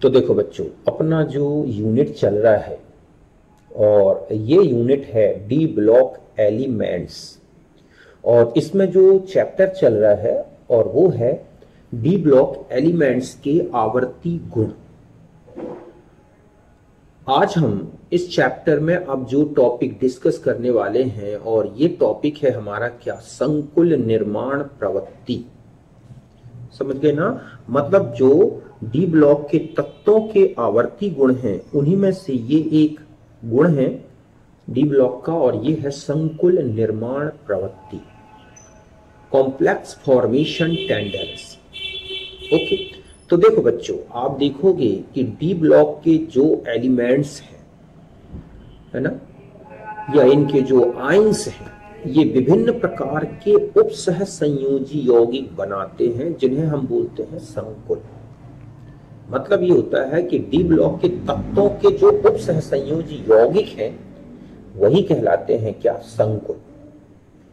तो देखो बच्चों, अपना जो यूनिट चल रहा है और ये यूनिट है डी ब्लॉक एलिमेंट्स, और इसमें जो चैप्टर चल रहा है और वो है डी ब्लॉक एलिमेंट्स के आवर्ती गुण। आज हम इस चैप्टर में अब जो टॉपिक डिस्कस करने वाले हैं, और ये टॉपिक है हमारा क्या, संकुल निर्माण प्रवृत्ति। समझ गए ना? मतलब जो डी ब्लॉक के तत्वों के आवर्ती गुण हैं उन्हीं में से ये एक गुण है डी ब्लॉक का, और ये है संकुल निर्माण प्रवृत्ति, कॉम्प्लेक्स फॉर्मेशन टेंडेंसी। ओके, तो देखो बच्चों, आप देखोगे कि डी ब्लॉक के जो एलिमेंट्स हैं, है ना, या इनके जो आयंस हैं, ये विभिन्न प्रकार के उपसह संयोजी यौगिक बनाते हैं जिन्हें हम बोलते हैं संकुल। मतलब ये होता है कि डी ब्लॉक के तत्वों के जो उपसह संयोजी यौगिक हैं वही कहलाते हैं क्या, संकुल।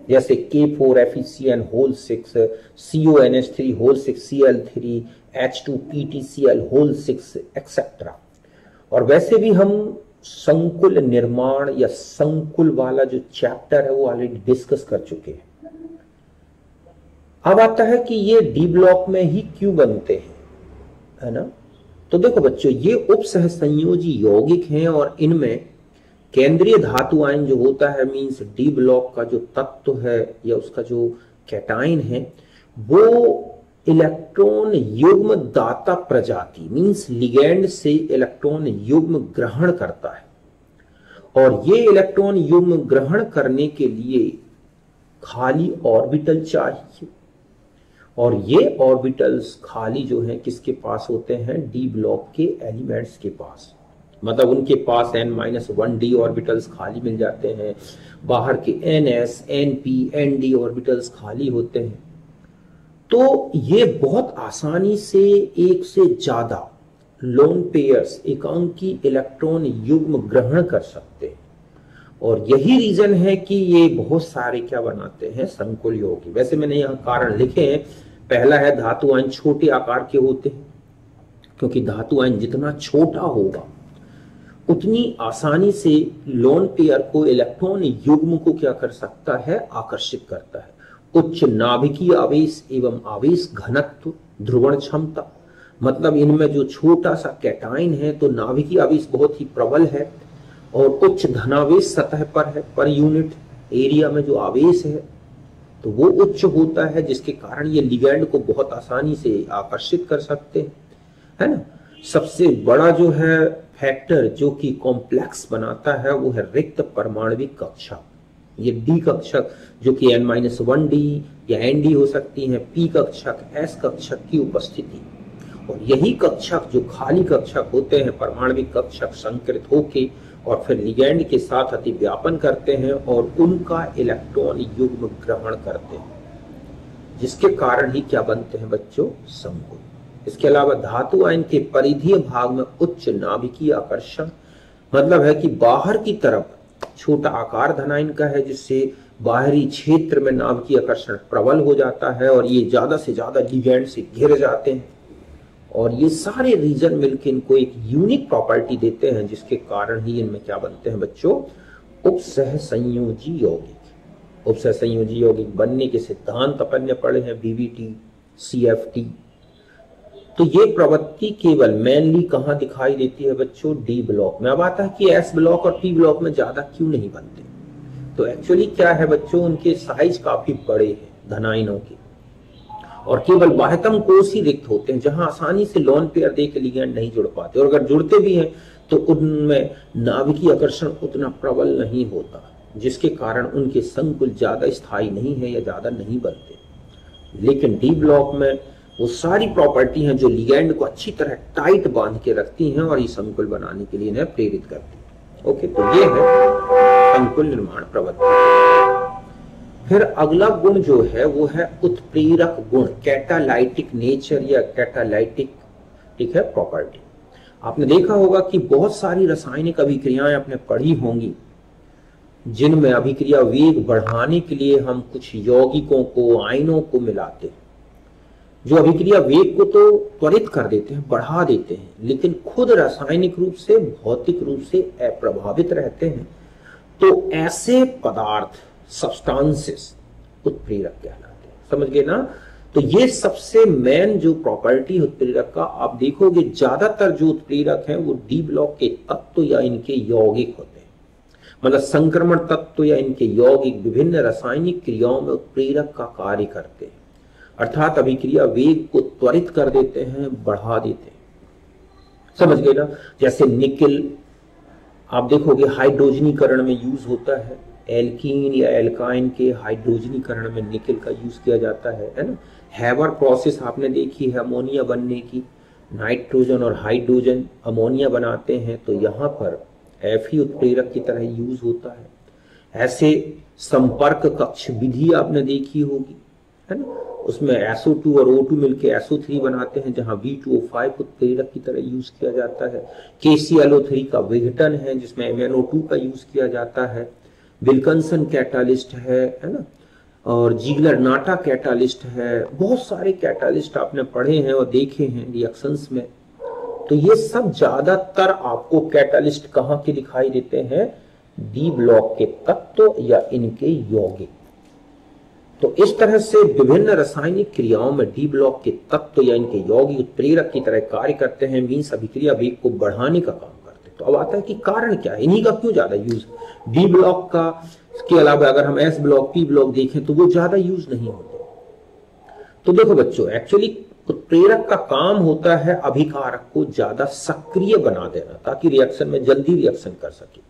जैसे K4FeCN whole 6, CONH3 whole 6, Cl3, H2PTCl whole 6 etcetera. और वैसे भी हम संकुल निर्माण या संकुल वाला जो चैप्टर है वो ऑलरेडी डिस्कस कर चुके हैं। अब आता है कि ये डी ब्लॉक में ही क्यों बनते हैं, है ना। तो देखो बच्चों, ये उपसह संयोजी यौगिक हैं और इनमें केंद्रीय धातु आयन जो होता है, मींस डी ब्लॉक का जो तत्व है या उसका जो कैटायन है, वो इलेक्ट्रॉन युग्म दाता प्रजाति मींस लिगेंड से इलेक्ट्रॉन युग्म ग्रहण करता है। और ये इलेक्ट्रॉन युग्म ग्रहण करने के लिए खाली ऑर्बिटल चाहिए, और ये ऑर्बिटल्स खाली जो हैं किसके पास होते हैं, डी ब्लॉक के एलिमेंट्स के पास। मतलब उनके पास n-1d ऑर्बिटल्स खाली मिल जाते हैं, बाहर के ns, np, nd ऑर्बिटल्स खाली होते हैं। तो ये बहुत आसानी से एक से ज्यादा लोन पेयर्स, एकांकी इलेक्ट्रॉन युग्म ग्रहण कर सकते हैं, और यही रीजन है कि ये बहुत सारे क्या बनाते हैं, संकुल यौगिक। वैसे मैंने यहाँ कारण लिखे हैं। पहला है धातु आयन छोटे आकार के होते हैं, क्योंकि धातु आयन जितना छोटा होगा उतनी आसानी से लोन पेयर को इलेक्ट्रॉन युग्म को क्या कर सकता है, आकर्षित करता है। उच्च नाभिकीय आवेश एवं आवेश घनत्व, ध्रुवण क्षमता, मतलब इनमें जो छोटा सा कैटायन है तो नाभिकीय आवेश बहुत ही प्रबल है, और उच्च धनावेश सतह पर है, पर यूनिट एरिया में जो आवेश है तो वो उच्च होता है, जिसके कारण ये लिगैंड को बहुत आसानी से आकर्षित कर सकते हैं, है ना। सबसे बड़ा जो है फैक्टर जो कि कॉम्प्लेक्स बनाता है वो है रिक्त परमाणविक कक्षक। ये डी कक्षक जो कि n-1d या nd हो सकती है, p कक्षक, s कक्षक की उपस्थिति, और यही कक्षक जो खाली कक्षक होते हैं, परमाणविक कक्षक, संकृत होके और फिर लिगैंड के साथ अतिव्यापन करते हैं और उनका इलेक्ट्रॉन युग्म ग्रहण करते हैं, जिसके कारण ही क्या बनते हैं बच्चों, संकुल। इसके अलावा धातु आयन के परिधीय भाग में उच्च नाभिकीय आकर्षण, मतलब है कि बाहर की तरफ छोटा आकार धनायन का है, जिससे बाहरी क्षेत्र में नाभिकीय आकर्षण प्रबल हो जाता है और ये ज्यादा से ज्यादा लिगैंड से घिर जाते हैं, और ये सारे रीजन मिलकर इनको एक यूनिक प्रॉपर्टी देते हैं, जिसके कारण ही इनमें क्या बनते हैं बच्चों, उपसह संयोजी यौगिक। उपसह संयोजी यौगिक बनने के सिद्धांत अपन ने पढ़े हैं, BBT, CFT। तो ये प्रवृत्ति केवल मेनली कहां दिखाई देती है बच्चों, डी ब्लॉक में। अब आता है कि एस ब्लॉक और पी ब्लॉक में ज्यादा क्यों नहीं बनते। तो एक्चुअली क्या है बच्चों, उनके साइज काफी बड़े हैं धनायनों के, और केवल बाह्यतम कोष ही रिक्त होते हैं, जहां आसानी से लोन पेयर दे के लिगैंड नहीं जुड़ पाते, और अगर जुड़ते भी हैं तो उनमें नाभिकीय आकर्षण उतना प्रबल नहीं होता, जिसके कारण उनके संकुल ज्यादा स्थायी नहीं है या ज्यादा नहीं बनते। लेकिन डी ब्लॉक में वो सारी प्रॉपर्टी हैं जो लिगैंड को अच्छी तरह टाइट बांध के रखती हैं और ये संकुल बनाने के लिए इन्हें प्रेरित करती हैं। ओके, तो ये है संकुल निर्माण प्रवृत्ति। फिर अगला गुण जो है वो है उत्प्रेरक गुण, कैटालाइटिक नेचर या कैटालाइटिक, ठीक है, प्रॉपर्टी। आपने देखा होगा कि बहुत सारी रासायनिक अभिक्रियाएं आपने पढ़ी होंगी, जिनमें अभिक्रिया वेग बढ़ाने के लिए हम कुछ यौगिकों को, आयनों को मिलाते हैं। जो अभिक्रिया वेग को तो त्वरित कर देते हैं, बढ़ा देते हैं, लेकिन खुद रासायनिक रूप से, भौतिक रूप से अप्रभावित रहते हैं। तो ऐसे पदार्थ, सब्सटेंसेस उत्प्रेरक कहलाते हैं। समझ गए ना? तो ये सबसे मेन जो प्रॉपर्टी उत्प्रेरक का, आप देखोगे ज्यादातर जो उत्प्रेरक हैं वो डी ब्लॉक के तत्व या इनके यौगिक होते हैं, मतलब संक्रमण तत्व या इनके यौगिक विभिन्न रासायनिक क्रियाओं में उत्प्रेरक का कार्य करते हैं, अर्थात अभिक्रिया वेग को त्वरित कर देते हैं, बढ़ा देते हैं। समझ गए ना? जैसे निकेल आप देखोगे हाइड्रोजनीकरण में यूज होता है, एल्कीन या एल्काइन के हाइड्रोजनीकरण में निकेल का यूज किया जाता है ना? हैवर प्रोसेस आपने देखी है अमोनिया बनने की, नाइट्रोजन और हाइड्रोजन अमोनिया बनाते हैं, तो यहाँ पर Fe उत्प्रेरक की तरह यूज होता है। ऐसे संपर्क कक्ष विधि आपने देखी होगी, है ना? उसमें SO2 और O2 मिलके SO3 बनाते हैं, जहां V2O5 उत्प्रेरक की तरह यूज किया जाता है। KClO3 का विघटन है जिसमें MnO2 का यूज किया जाता है। विल्किंसन कैटालिस्ट है ना? और जीगलर नाटा कैटालिस्ट है। बहुत सारे कैटालिस्ट आपने पढ़े हैं और देखे हैं रिएक्शंस में। तो ये सब ज्यादातर आपको कैटालिस्ट कहाँ के दिखाई देते हैं? डी ब्लॉक के तत्व या इनके यौगिक। तो इस तरह से विभिन्न रासायनिक क्रियाओं में डी ब्लॉक के तत्व या इनके यौगिक उत्प्रेरक की तरह कार्य करते हैं, मींस अभिक्रिया वेग को बढ़ाने का काम करते हैं। तो अब आता है कि कारण क्या है, इन्हीं का क्यों ज्यादा यूज? डी ब्लॉक का के अलावा अगर हम एस ब्लॉक, पी ब्लॉक देखें तो वो ज्यादा यूज नहीं होते। तो देखो बच्चों, एक्चुअली उत्प्रेरक का काम होता है अभिकारक को ज्यादा सक्रिय बना देना, ताकि रिएक्शन में जल्दी रिएक्शन कर सके।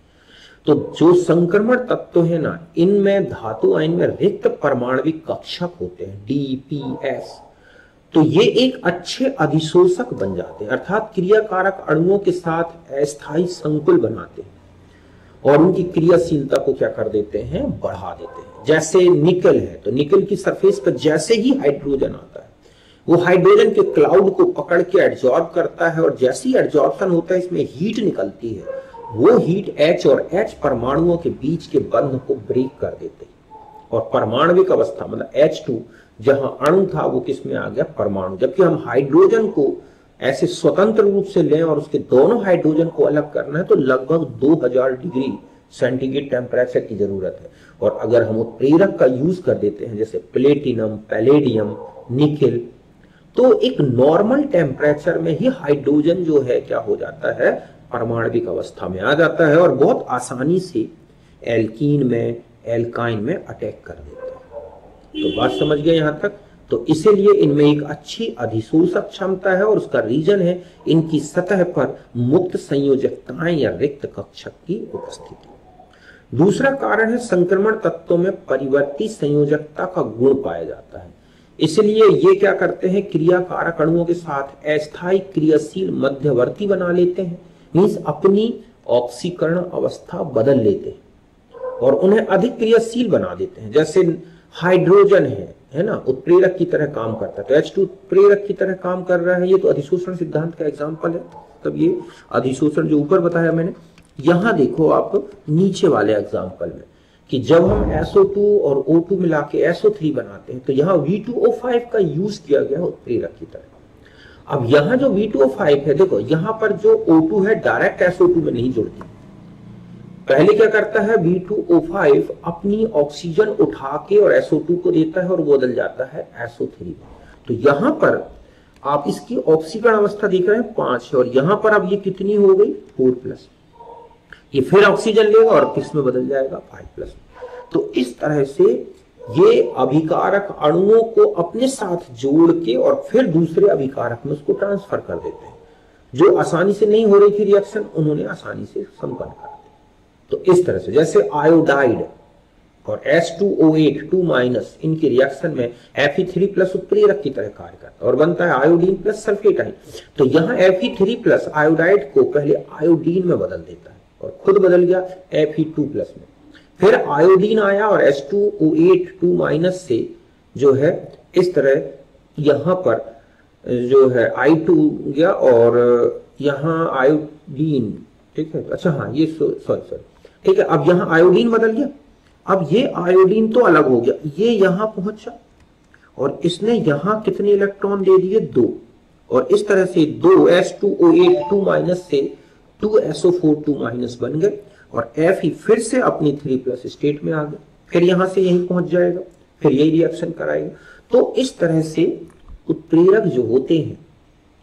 तो जो संक्रमण तत्व है ना, इनमें धातु आयन में रिक्त परमाणविक कक्षक होते हैं, DPS। तो ये एक अच्छे अधिशोषक बन जाते हैं, अर्थात क्रियाकारक अणुओं के साथ अस्थायी संकुल बनाते हैं और उनकी क्रियाशीलता को क्या कर देते हैं? बढ़ा देते हैं। जैसे निकल है, तो निकल की सरफेस पर जैसे ही हाइड्रोजन आता है, वो हाइड्रोजन के क्लाउड को पकड़ के एब्जॉर्ब करता है, और जैसे ही एब्जॉर्प्शन होता है इसमें हीट निकलती है, वो हीट H और H परमाणुओं के बीच के बंध को ब्रेक कर देते हैं, और परमाणविक अवस्था मतलब H2 जहां अणु था वो किस में आ गया? परमाणु। जबकि हम हाइड्रोजन को ऐसे स्वतंत्र रूप से लें और उसके दोनों हाइड्रोजन को अलग करना है तो लगभग 2000 डिग्री सेंटीग्रेड टेम्परेचर की जरूरत है। और अगर हम उत्प्रेरक का यूज कर देते हैं जैसे प्लेटिनम, पैलेडियम, निकेल, तो एक नॉर्मल टेम्परेचर में ही हाइड्रोजन जो है क्या हो जाता है? परमाणविक अवस्था में आ जाता है और बहुत आसानी से एल्कीन में, एल्काइन में अटैक कर देता है। तो बात समझ गए यहां तक? तो इसीलिए इनमें एक अच्छी अधिशोषक क्षमता है और उसका रीजन है इनकी सतह पर मुक्त संयोजकताएं या रिक्त कक्षक की उपस्थिति। दूसरा कारण है संक्रमण तत्वों में परिवर्ती संयोजकता का गुण पाया जाता है, इसलिए ये क्या करते हैं? क्रियाकारक अणुओं के साथ अस्थायी क्रियाशील मध्यवर्ती बना लेते हैं, मींस अपनी ऑक्सीकरण अवस्था बदल लेते हैं और उन्हें अधिक क्रियाशील बना देते हैं। जैसे हाइड्रोजन है ना, उत्प्रेरक की तरह काम करता है, तो H2 उत्प्रेरक की तरह काम कर रहा है। ये तो अधिशोषण सिद्धांत का एग्जांपल है। तब ये अधिशोषण जो ऊपर बताया मैंने, यहां देखो आप नीचे वाले एग्जांपल में कि जब हम SO2 और O2 मिला के SO3 बनाते हैं तो यहाँ V2O5 का यूज किया गया उत्प्रेरक की तरह। अब यहाँ जो V2O5 है, देखो यहाँ पर जो O2 है डायरेक्ट SO2 में नहीं जुड़ती। पहले क्या करता है? V2O5 अपनी ऑक्सीजन उठा के और SO2 को देता है और बदल जाता है SO3 में। तो यहां पर आप इसकी ऑक्सीकरण अवस्था देख रहे हैं 5 है, और यहां पर अब ये कितनी हो गई? 4+। ये फिर ऑक्सीजन लेगा और किस में बदल जाएगा? 5+। तो इस तरह से ये अभिकारक अणुओं को अपने साथ जोड़ के और फिर दूसरे अभिकारक में उसको ट्रांसफर कर देते हैं। जो आसानी से नहीं हो रही थी रिएक्शन, उन्होंने आसानी से संपन्न कर। तो इस तरह से जैसे आयोडाइड और H2O8 2- इनके रिएक्शन में Fe3+ उत्प्रेरक की तरह कार्य करता है और बनता है आयोडीन प्लस सल्फेटाइड। तो यहाँ Fe3+ आयोडाइड को पहले आयोडीन में बदल देता है और खुद बदल गया Fe2+ में। फिर आयोडीन आया और H2O8 2- से जो है इस तरह यहाँ पर जो है I2 गया और यहाँ आयोडीन, ठीक है। अच्छा हाँ, ये सॉरी ठीक है। अब यहाँ आयोडीन बदल गया, अब ये आयोडीन तो अलग हो गया, ये यहां पहुंचा और इसने यहां कितने इलेक्ट्रॉन दे दिए? 2। और इस तरह से 2s2o8 2 माइनस से 2so4 2 माइनस बन गए और Fe फिर से अपनी 3+ स्टेट में आ गए, फिर यहां से यहीं पहुंच जाएगा, फिर यही रिएक्शन कराएगा। तो इस तरह से उत्प्रेरक जो होते हैं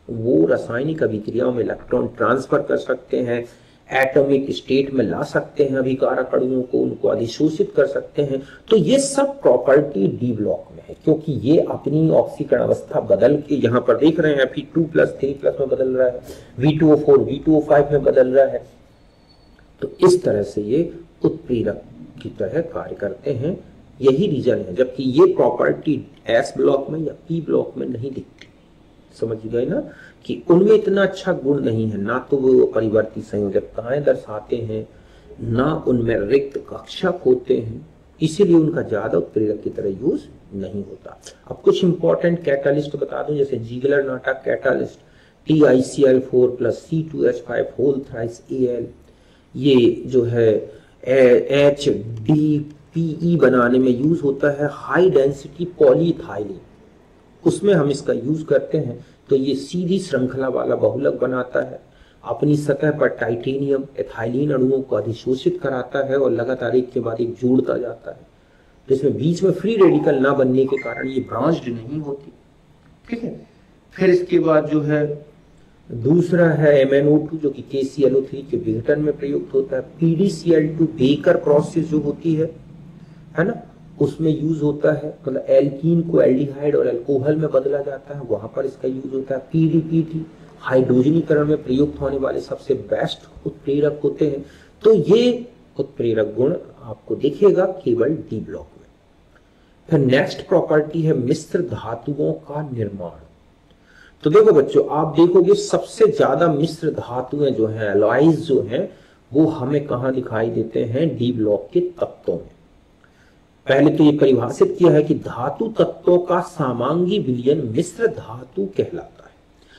वो रासायनिक अभिक्रियाओं में इलेक्ट्रॉन ट्रांसफर कर सकते हैं, एटॉमिक स्टेट में ला सकते हैं अभिकारक अणुओं को, उनको अधिशोषित कर सकते हैं। तो ये सब प्रॉपर्टी डी ब्लॉक में है, क्योंकि ये अपनी ऑक्सीकरण अवस्था बदल के यहां पर देख रहे हैं Fe2+ 3+ में बदल रहा है, V2O4 V2O5 में बदल रहा है। तो इस तरह से ये उत्प्रेरक की तरह कार्य करते हैं। यही रीजन है, जबकि ये प्रॉपर्टी एस ब्लॉक में या पी ब्लॉक में नहीं दिखती। समझ गए ना कि उनमें इतना अच्छा गुण नहीं है, ना तो वो परिवर्ती संयोजकताएं दर्शाते हैं, ना उनमें रिक्त कक्षक होते हैं, इसीलिए उनका ज्यादा उत्प्रेरक की तरह यूज नहीं होता। अब कुछ इंपॉर्टेंट कैटालिस्ट बता दूं, जैसे जीगलर नाटक catalyst TiCl4 + C2H5 whole thrice Al, ये जो है HDPE बनाने में यूज होता है, हाई डेंसिटी पॉलीइथाइलिन, उसमें हम इसका यूज करते हैं। तो ये सीधी श्रृंखला वाला बहुलक बनाता है, अपनी सतह पर टाइटेनियम एथाइलिन अणुओं को अधिशोषित कराता है और लगातार एक के बाद एक जोड़ता जाता है। तो इसमें बीच में फ्री रेडिकल ना बनने के कारण ये ब्रांच्ड नहीं होती। ठीक है, फिर इसके बाद जो है दूसरा है MnO2 जो कि KClO3 के विघटन में प्रयुक्त होता है। PdCl2 बेकर प्रोसेस जो होती है ना, उसमें यूज होता है, मतलब एल्कीन को एल्डिहाइड और अल्कोहल में बदला जाता है, वहां पर इसका यूज होता है। PdPt हाइड्रोजनीकरण में प्रयुक्त होने वाले सबसे बेस्ट उत्प्रेरक होते हैं। तो ये उत्प्रेरक गुण आपको दिखेगा केवल डी ब्लॉक में। फिर नेक्स्ट प्रॉपर्टी है मिश्र धातुओं का निर्माण। तो देखो बच्चों, आप देखोगे सबसे ज्यादा मिश्र धातुएं जो हैं, एलॉयज जो हैं, वो हमें कहां दिखाई देते हैं? डी ब्लॉक के तत्वों में। पहले तो ये परिभाषित किया है कि धातु तत्वों का समांगी विलयन मिश्र धातु कहलाता है।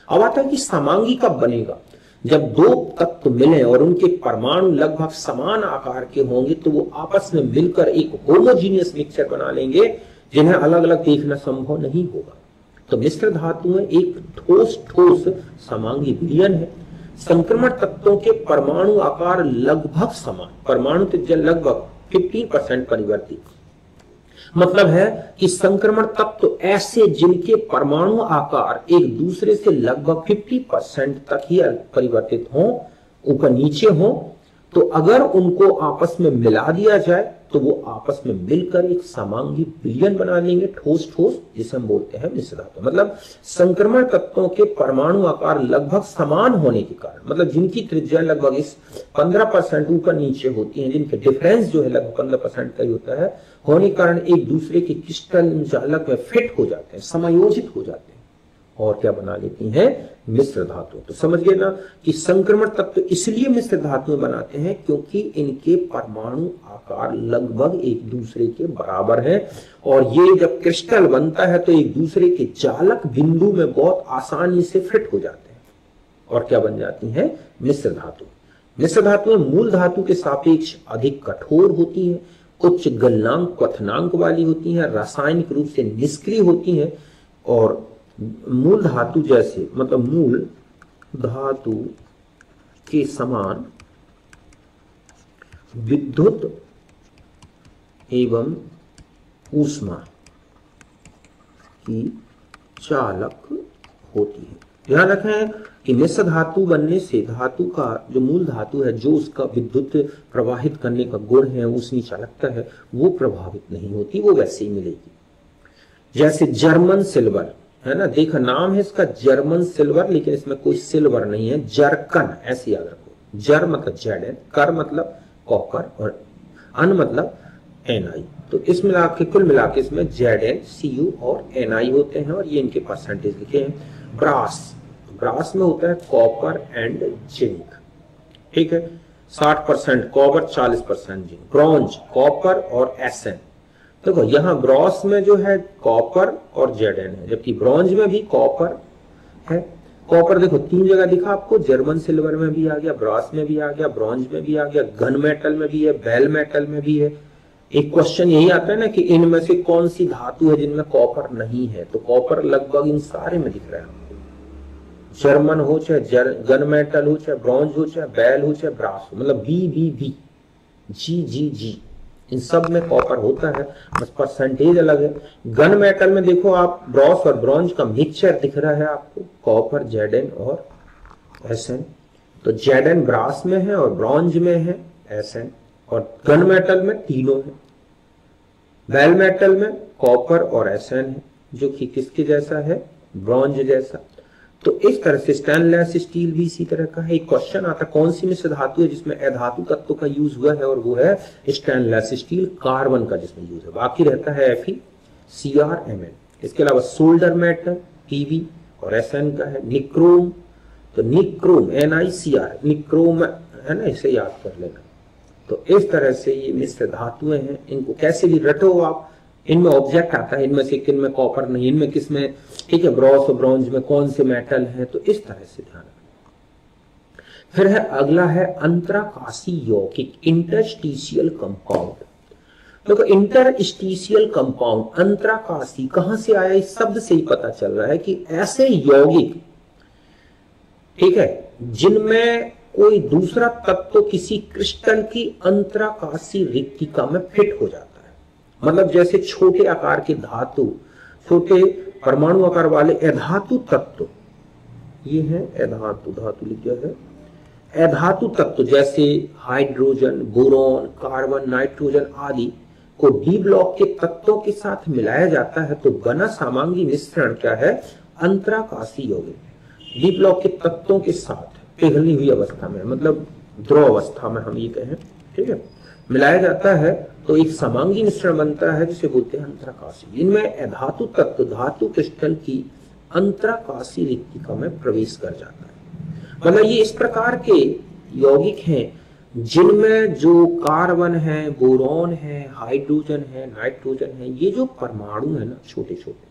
अब आता है कि समांगी कब बनेगा? जब दो तत्व मिले और उनके परमाणु लगभग समान आकार के होंगे, तो वो आपस में मिलकर एक होमोजीनियस मिक्सचर बना लेंगे, जिन्हें अलग अलग देखना संभव नहीं होगा। तो मिश्र धातुएं एक ठोस ठोस समांगी विलयन है। संक्रमण तत्वों के परमाणु आकार लगभग समान, परमाणु त्रिज्या लगभग 15% परिवर्तित, मतलब है कि संक्रमण तत्व ऐसे जिनके परमाणु आकार एक दूसरे से लगभग 50% तक ही परिवर्तित हो, ऊपर नीचे हो, तो अगर उनको आपस में मिला दिया जाए तो वो आपस में मिलकर एक समांगी विलयन बना लेंगे, ठोस ठोस, जिसे हम बोलते हैं मिश्र धातु। मतलब संक्रमण तत्वों के परमाणु आकार लगभग समान होने के कारण, मतलब जिनकी त्रिज्या लगभग इस 15% ऊपर नीचे होती है, जिनके डिफरेंस जो है लगभग 15% का ही होता है, होने के कारण एक दूसरे के क्रिस्टल जालक में फिट हो जाते हैं, समायोजित हो जाते हैं और क्या बना लेती हैं? मिश्र धातु। तो समझ गए ना कि संक्रमण तत्व इसलिए मिश्र धातु बनाते हैं क्योंकि इनके परमाणु आकार लगभग एक दूसरे के बराबर है, और ये जब क्रिस्टल बनता है तो एक दूसरे के जालक बिंदु में बहुत आसानी से फिट हो जाते हैं और क्या बन जाती हैं? मिश्र धातु। मिश्र धातुएं मूल धातु के सापेक्ष अधिक कठोर होती हैं, उच्च गलनांक क्वथनांक वाली होती हैं, रासायनिक रूप से निष्क्रिय होती हैं, और मूल धातु जैसे, मतलब मूल धातु के समान विद्युत एवं ऊष्मा की चालक होती है। ध्यान रखें कि मिश्र धातु बनने से धातु का जो मूल धातु है, जो उसका विद्युत प्रवाहित करने का गुण है, ऊष्मी चालकता है, वो प्रभावित नहीं होती, वो वैसे ही मिलेगी। जैसे जर्मन सिल्वर है ना, देखा नाम है इसका जर्मन सिल्वर, लेकिन इसमें कोई सिल्वर नहीं है, जरकन ऐसे याद रखो। जर मतलब Zn, कर मतलब कॉपर और अन मतलब Ni। तो इस मिला के कुल मिला के इसमें Zn, Cu और Ni होते हैं, और ये इनके परसेंटेज लिखे हैं। ब्रास, ब्रास में होता है कॉपर एंड जिंक, ठीक है, 60% कॉपर 40% जिंक। ब्रॉन्ज कॉपर और Sn। देखो यहाँ ब्रॉस में जो है कॉपर और Zn है, जबकि ब्रॉन्ज में भी कॉपर है। कॉपर देखो 3 जगह दिखा आपको, जर्मन सिल्वर में भी आ गया, ब्रॉस में भी आ गया, ब्रॉन्ज में भी आ गया, गन मेटल में भी है, बेल मेटल में भी है, एक क्वेश्चन यही आता है ना कि इनमें से कौन सी धातु है जिनमें कॉपर नहीं है, तो कॉपर लगभग इन सारे में दिख रहा है आपको। जर्मन हो चाहे गन मेटल हो चाहे ब्रॉन्ज हो चाहे बैल हो चाहे ब्रास हो, मतलब बी, जी, इन सब में कॉपर होता है, बस परसेंटेज अलग है। गन मेटल में देखो आप ब्रॉस और ब्रॉन्ज का मिक्सचर दिख रहा है आपको, कॉपर Zn और Sn। तो Zn ब्रास में है और ब्रॉन्ज में है Sn, और गन मेटल में तीनों है। बैल मेटल में कॉपर और Sn है, जो कि किसके जैसा है, ब्रॉन्ज जैसा। तो इस तरह से स्टेनलेस स्टील भी इसी तरह का है। एक क्वेश्चन आता है कौन सी मिश्र धातु है जिसमें अधातु तत्व का यूज हुआ है, और वो है स्टेनलेस स्टील, कार्बन का जिसमें यूज है। बाकी रहता है Fe, Cr, Mn। इसके अलावा सोल्डर मेटल Pb और Sn का है। निक्रोम, तो निक्रोम NiCr, निक्रोम है ना, इसे याद कर लेना। तो इस तरह से ये मिश्र धातुएं हैं, इनको कैसे भी रटो आप। इनमें ऑब्जेक्ट आता है, इनमें से किन में कॉपर नहीं, इनमें किस में, ठीक है, ब्रॉस और ब्रॉन्ज में कौन से मेटल है, तो इस तरह से ध्यान रखना। फिर है अगला है अंतराकाशी यौगिक, इंटरस्टिशियल कंपाउंड। देखो इंटरस्टिशियल कंपाउंड, अंतराकाशी कहां से आया, इस शब्द से ही पता चल रहा है कि ऐसे यौगिक, ठीक है, जिनमें कोई दूसरा तत्व किसी क्रिस्टल की अंतराकाशी रिक्तिका में फिट हो जाता है। मतलब जैसे छोटे आकार के धातु, छोटे परमाणु आकार वाले अधातु तत्व, ये है अधातु, धातु लिख दिया है। अधातु तत्व जैसे हाइड्रोजन, बोरॉन, कार्बन, नाइट्रोजन आदि को डी ब्लॉक के तत्वों के साथ मिलाया जाता है, तो बना सामांगी मिश्रण क्या है, अंतराकाशी यौगिक। डी ब्लॉक के तत्वों के साथ पिघली हुई अवस्था में, मतलब द्रव अवस्था में हम ये कहें, ठीक है, मिलाया जाता है तो एक समांगी मिश्रण बनता है जिसे बोलते हैं अंतराकाशी। इनमें अधातु तत्व धातु क्रिस्टल की अंतराकाशी रिक्तिका में प्रवेश कर जाता है। मतलब ये इस प्रकार के यौगिक हैं जिनमें जो कार्बन है, बोरॉन है, हाइड्रोजन है, नाइट्रोजन है, ये जो परमाणु है ना छोटे छोटे,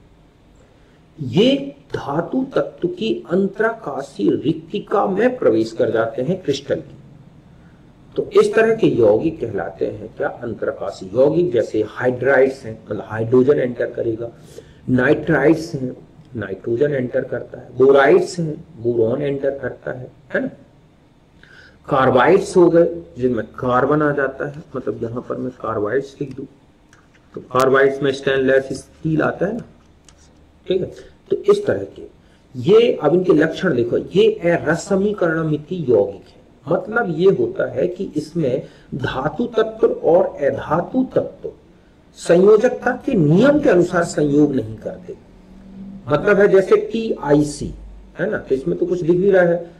ये धातु तत्व की अंतराकाशी रिक्तिका में प्रवेश कर जाते हैं क्रिस्टल की। तो इस तरह के यौगिक कहलाते हैं क्या, अंतराकाशी यौगिक। जैसे हाइड्राइड्स हैं, मतलब हाइड्रोजन एंटर करेगा, नाइट्राइड्स हैं, नाइट्रोजन एंटर करता है, बोराइड्स हैं, बोरॉन एंटर करता है ना। कार्बाइड्स हो गए जिनमें कार्बन आ जाता है, मतलब यहां पर मैं कार्बाइड्स लिख दूं तो कार्बाइड्स में स्टेनलेस स्टील आता है ना, ठीक है। तो इस तरह के ये, अब इनके लक्षण देखो, ये अरसमीकरणमिति यौगिक है। मतलब ये होता है कि इसमें धातु तत्व और अधातु तत्व संयोजकता के नियम के अनुसार संयोग नहीं करते। मतलब है जैसे TiC है ना, तो इसमें तो कुछ दिख भी रहा है,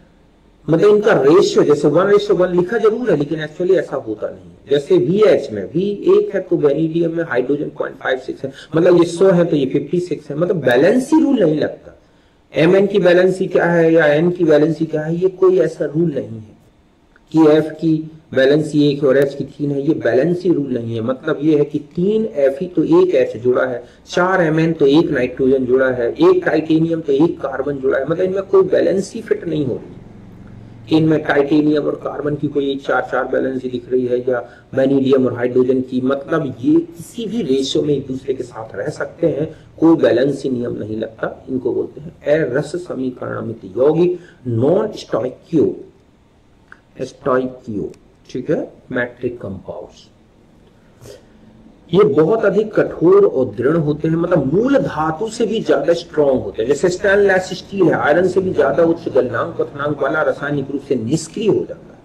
मतलब इनका रेशियो जैसे 1:1 लिखा जरूर है, लेकिन एक्चुअली ऐसा होता नहीं। जैसे VH में V 1 है तो बेरिलियम में हाइड्रोजन 0.56 है, मतलब ये 100 है तो ये 56 है, मतलब बैलेंसी रूल नहीं लगता। Mn की बैलेंसी क्या है या N की बैलेंसी क्या है, ये कोई ऐसा रूल नहीं है कि F की बैलेंसी 1 और H की 3 है, ये बैलेंसी रूल नहीं है। मतलब ये है कि 3 Fe तो 1 H जुड़ा है, 4 Mn तो 1 नाइट्रोजन जुड़ा है, 1 टाइटेनियम तो 1 कार्बन जुड़ा है, मतलब इनमें कोई बैलेंसी फिट नहीं हो रही। इनमें टाइटेनियम और कार्बन की कोई 4-4 बैलेंसी दिख रही है, या बेरिलियम और हाइड्रोजन की, मतलब ये किसी भी रेशियो में एक दूसरे के साथ रह सकते हैं, कोई बैलेंसी नियम नहीं लगता। इनको बोलते हैं अरसमीकरणमिति यौगिक, नॉन स्टोइकियो, ठीक है, मैट्रिक कंपाउंड्स। ये बहुत अधिक कठोर और दृढ़ होते हैं, मतलब मूल धातु से भी ज्यादा स्ट्रॉन्ग होते हैं। जैसे स्टेनलेस स्टील है, आयरन से भी ज्यादा उच्च गलनांक क्वथनांक वाला, रासायनिक रूप से निष्क्रिय हो जाता है,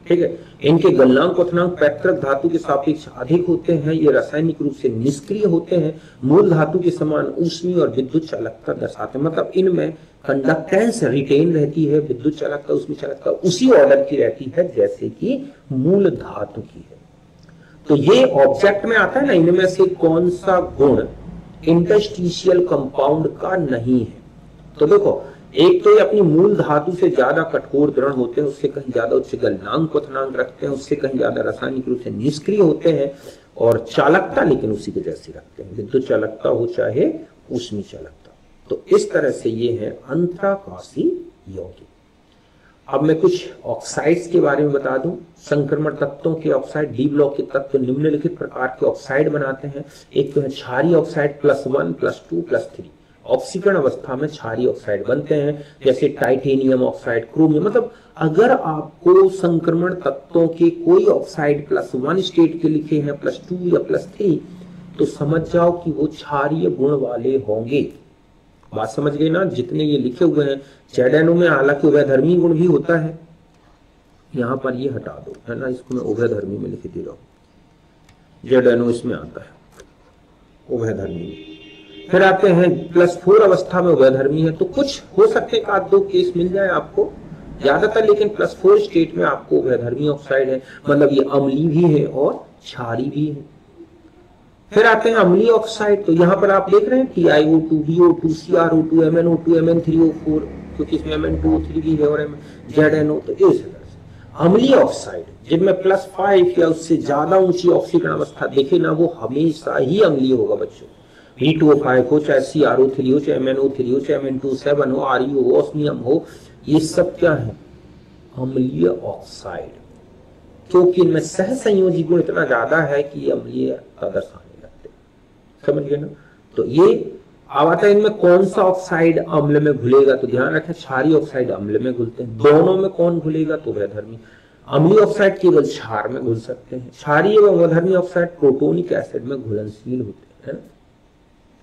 ठीक है। इनके गलनांक क्वथनांक पैतृक धातु के सापेक्ष अधिक होते हैं, ये रासायनिक रूप से निष्क्रिय होते हैं, मूल धातु के समान ऊष्मीय और विद्युत चालकता दर्शाते हैं। मतलब इनमें कंडक्टेंस रिटेन रहती है, विद्युत चालकता, ऊष्मीय चालकता उसी ऑर्डर की रहती है जैसे कि मूल धातु की है। तो ये ऑब्जेक्ट में आता है ना, इनमें से कौन सा गुण इंटरस्टिशियल कंपाउंड का नहीं है। तो देखो, एक तो ये अपनी मूल धातु से ज्यादा कठोर दृढ़ होते हैं, उससे कहीं ज्यादा उच्च गलनांक क्वथनांक रखते हैं, उससे कहीं ज्यादा रासायनिक रूप से निष्क्रिय होते हैं, और चालकता लेकिन उसी के जैसी रखते हैं, विद्युत चालकता हो चाहे ऊष्मीय चालकता। तो इस तरह से ये है अंतराकाशी यौगिक। अब मैं कुछ ऑक्साइड्स के बारे में बता दूं। संक्रमण तत्वों के ऑक्साइड, डी ब्लॉक के तत्व निम्नलिखित प्रकार के ऑक्साइड बनाते हैं। एक तो है क्षारीय ऑक्साइड +1, +2, +3। ऑक्सीकरण अवस्था में क्षारीय ऑक्साइड बनते हैं, जैसे टाइटेनियम ऑक्साइड, क्रोमियम। मतलब अगर आपको संक्रमण तत्वों के कोई ऑक्साइड +1 स्टेट के लिखे हैं, +2 या +3, तो समझ जाओ कि वो क्षारीय गुण वाले होंगे। बात समझ गए ना? जितने ये लिखे हुए हैं, ZNO में हालांकि उभयधर्मी गुण भी होता है, यहां पर ये हटा दो, है ना, इसको मैं उभयधर्मी में लिख दे रहा हूं। ZNO इसमें आता है उभयधर्मी। फिर आते हैं +4 अवस्था में उभयधर्मी है, तो कुछ हो सकते हैं एक 2 केस मिल जाए आपको, ज्यादातर लेकिन +4 स्टेट में आपको उभयधर्मी ऑक्साइड है, मतलब ये अम्लीय भी है और क्षारीय भी है। फिर आते हैं अम्लीय ऑक्साइड, तो यहां पर आप देख रहे हैं TiO2, BO2, CrO2, MnO2, Mn3O4, क्योंकि इसमें Mn2O3 भी है और ZNO। तो इस तरह से अम्लीय ऑक्साइड जिनमें +5 या उससे ज्यादा ऊंची ऑक्सीकरण अवस्था देखे ना, वो हमेशा ही अम्लीय होगा बच्चों। V2O5 हो, चाहे CrO3 हो, चाहे MnO3 हो, चाहे Mn27 हो, ReO हो, ऑस्मियम हो, ये सब क्या है? अम्लीय ऑक्साइड, क्योंकि इनमें सह संयोजी गुण इतना ज्यादा है कि ये अम्लीय का दर्शाने लगते हैं। समझ गए ना? तो ये अब आता है इनमें कौन सा ऑक्साइड अम्ल में घुलेगा, तो ध्यान रखें क्षारीय ऑक्साइड अम्ल में घुलते हैं। दोनों में कौन घुलेगा, तो उभयधर्मी। अम्लीय ऑक्साइड केवल क्षार में घुल सकते हैं, क्षारीय व उभयधर्मी ऑक्साइड प्रोटोनिक एसिड में घुलनशील होते हैं।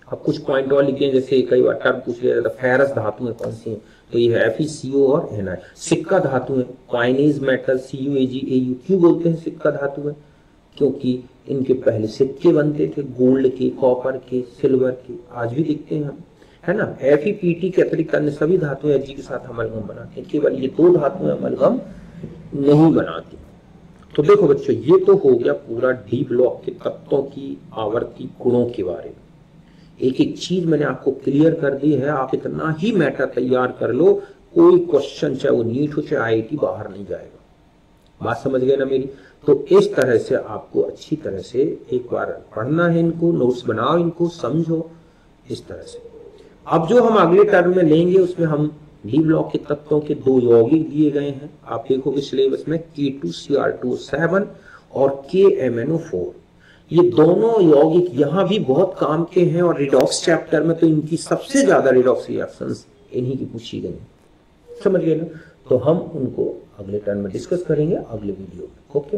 अब कुछ पॉइंट और लिखे, जैसे कई बार टर्म पूछ लिया जाता है, फेरस धातु है कौन सी है, तो ये है FeCO और Na। सिक्का धातु है, क्वाइनेज मेटल, CuAgAu। क्यों बोलते हैं सिक्का धातु है? क्योंकि इनके पहले सिक्के बनते थे, गोल्ड के, कॉपर के, सिल्वर के, आज भी दिखते हैं हम, है ना। FePt के अतिरिक्त अन्य सभी धातुएं Ag के साथ अमलगम बनाते हैं, केवल ये 2 धातुएं अमलगम नहीं बनाती। तो देखो बच्चों, ये तो हो गया पूरा डी ब्लॉक के तत्वों की आवर्ती गुणों के बारे में। एक एक चीज मैंने आपको क्लियर कर दी है, आप इतना ही मैटर तैयार कर लो, कोई क्वेश्चन चाहे वो नीट हो चाहे IIT बाहर नहीं जाएगा। बात समझ गए ना मेरी? तो इस तरह से आपको अच्छी तरह से एक बार पढ़ना है, इनको नोट्स बनाओ, इनको समझो इस तरह से। अब जो हम अगले टर्म में लेंगे उसमें हम डी ब्लॉक के तत्वों के 2 यौगिक दिए गए हैं, आप देखोगे सिलेबस में K2Cr2O7 और KMnO4। ये दोनों यौगिक यहाँ भी बहुत काम के हैं, और रिडॉक्स चैप्टर में तो इनकी सबसे ज्यादा रिडॉक्स रिएक्शंस इन्हीं की पूछी गई। समझ गए ना? तो हम उनको अगले टर्म में डिस्कस करेंगे अगले वीडियो में। ओके।